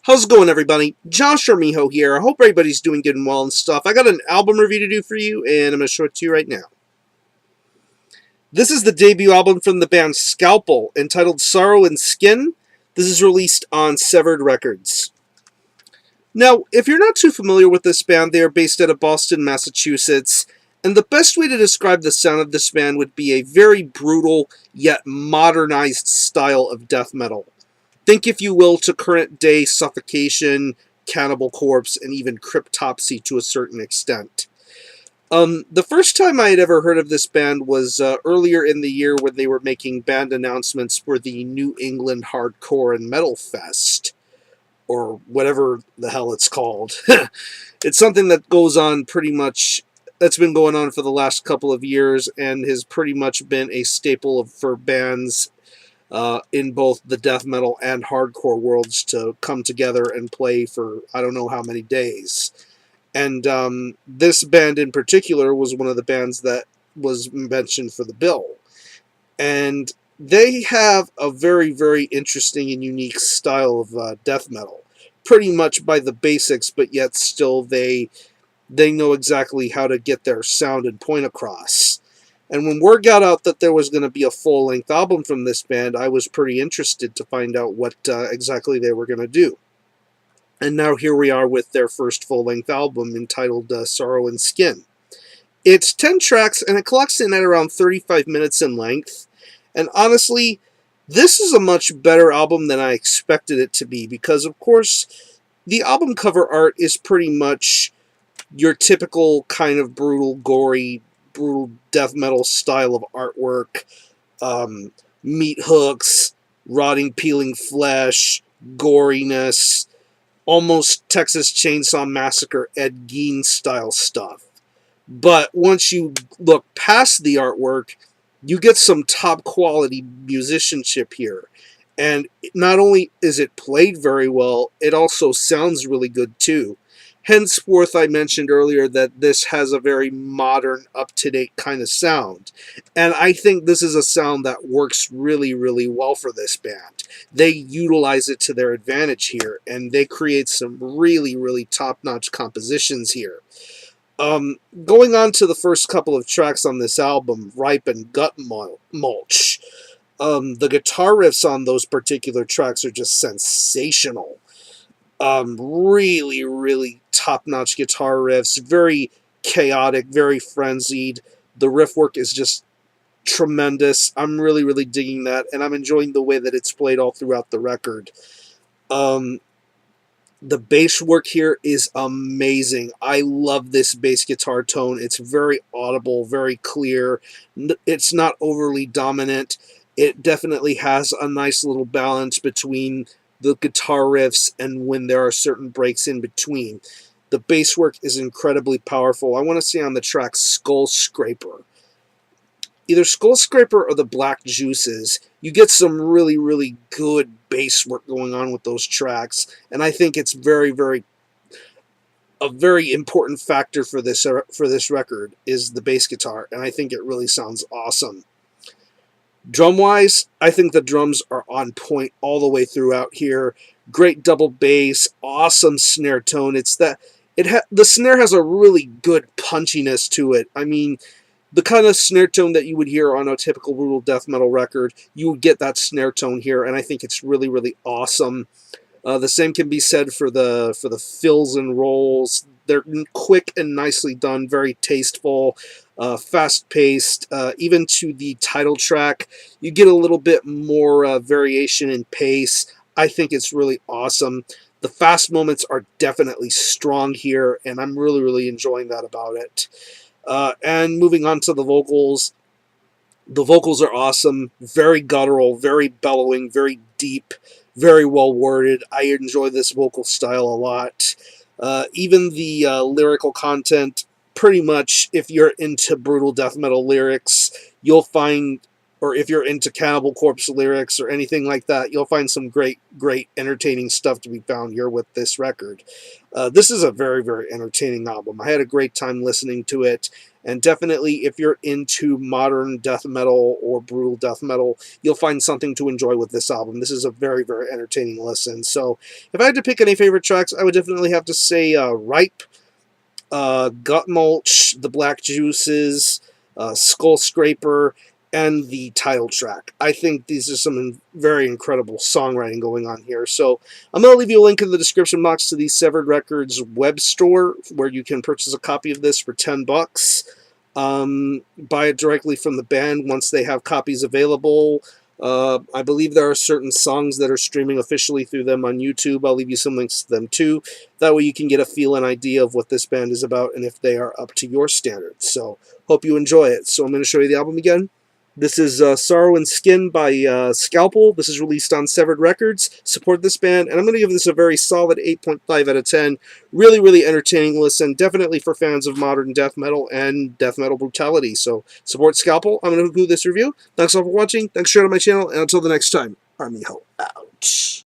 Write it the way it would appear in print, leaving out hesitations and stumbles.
How's it going, everybody? Josh or Miho here. I hope everybody's doing good and well and stuff. I got an album review to do for you, and I'm going to show it to you right now. This is the debut album from the band Scalpel, entitled Sorrow and Skin. This is released on Severed Records. Now, if you're not too familiar with this band, they are based out of Boston, Massachusetts, and the best way to describe the sound of this band would be a very brutal, yet modernized style of death metal. Think, if you will, to current-day Suffocation, Cannibal Corpse, and even Cryptopsy to a certain extent. The first time I had ever heard of this band was earlier in the year when they were making band announcements for the New England Hardcore and Metal Fest, or whatever the hell it's called. It's something that goes on pretty much, that's been going on for the last couple of years, and has pretty much been a staple for bands in both the death metal and hardcore worlds to come together and play for I don't know how many days. And this band in particular was one of the bands that was mentioned for the bill. And they have a very, very interesting and unique style of death metal. Pretty much by the basics, but yet still they know exactly how to get their sound and point across. And when word got out that there was going to be a full-length album from this band, I was pretty interested to find out what exactly they were going to do. And now here we are with their first full-length album entitled Sorrow and Skin. It's 10 tracks, and it clocks in at around 35 minutes in length. And honestly, this is a much better album than I expected it to be, because, of course, the album cover art is pretty much your typical kind of brutal, gory, brutal death metal style of artwork. Meat hooks, rotting, peeling flesh, goriness, almost Texas Chainsaw Massacre Ed Gein style stuff. But once you look past the artwork, you get some top quality musicianship here. And not only is it played very well, it also sounds really good too. Henceforth, I mentioned earlier that this has a very modern, up-to-date kind of sound. And I think this is a sound that works really, really well for this band. They utilize it to their advantage here, and they create some really, really top-notch compositions here. Going on to the first couple of tracks on this album, Ripe and Gut Mulch. The guitar riffs on those particular tracks are just sensational. Really, really top-notch guitar riffs, very chaotic, very frenzied. The riff work is just tremendous. I'm really, really digging that, and I'm enjoying the way that it's played all throughout the record. The bass work here is amazing. I love this bass guitar tone. It's very audible, very clear. It's not overly dominant. It definitely has a nice little balance between the guitar riffs and when there are certain breaks in between. The bass work is incredibly powerful. I want to say on the track Skull Scraper. Either Skull Scraper or the Black Juices, you get some really, really good bass work going on with those tracks, and I think it's very, very a very important factor for this record is the bass guitar, and I think it really sounds awesome. Drum-wise, I think the drums are on point all the way throughout here. Great double bass, awesome snare tone. The snare has a really good punchiness to it. I mean, the kind of snare tone that you would hear on a typical brutal death metal record, you would get that snare tone here, and I think it's really, really awesome. The same can be said for the fills and rolls. They're quick and nicely done, very tasteful, fast-paced. Even to the title track, you get a little bit more variation in pace. I think it's really awesome. The fast moments are definitely strong here, and I'm really, really enjoying that about it. And moving on to the vocals are awesome, very guttural, very bellowing, very deep, very well worded. I enjoy this vocal style a lot. Even the lyrical content, pretty much, if you're into brutal death metal lyrics, you'll find or if you're into Cannibal Corpse lyrics or anything like that, you'll find some great, entertaining stuff to be found here with this record. This is a very, very entertaining album. I had a great time listening to it, and definitely if you're into modern death metal or brutal death metal, you'll find something to enjoy with this album. This is a very, very entertaining listen. So if I had to pick any favorite tracks, I would definitely have to say Ripe, Gut Mulch, The Black Juices, Skull Scraper, and the title track. I think these are some very incredible songwriting going on here. So I'm going to leave you a link in the description box to the Severed Records web store where you can purchase a copy of this for $10. Buy it directly from the band once they have copies available. I believe there are certain songs that are streaming officially through them on YouTube. I'll leave you some links to them too. That way you can get a feel and idea of what this band is about and if they are up to your standards. So hope you enjoy it. So I'm going to show you the album again. This is Sorrow and Skin by Scalpel. This is released on Severed Records. Support this band, and I'm going to give this a very solid 8.5 out of 10. Really, really entertaining listen. Definitely for fans of modern death metal and death metal brutality. So support Scalpel. I'm going to do this review. Thanks all for watching. Thanks for sharing on my channel, and until the next time, Army Ho out.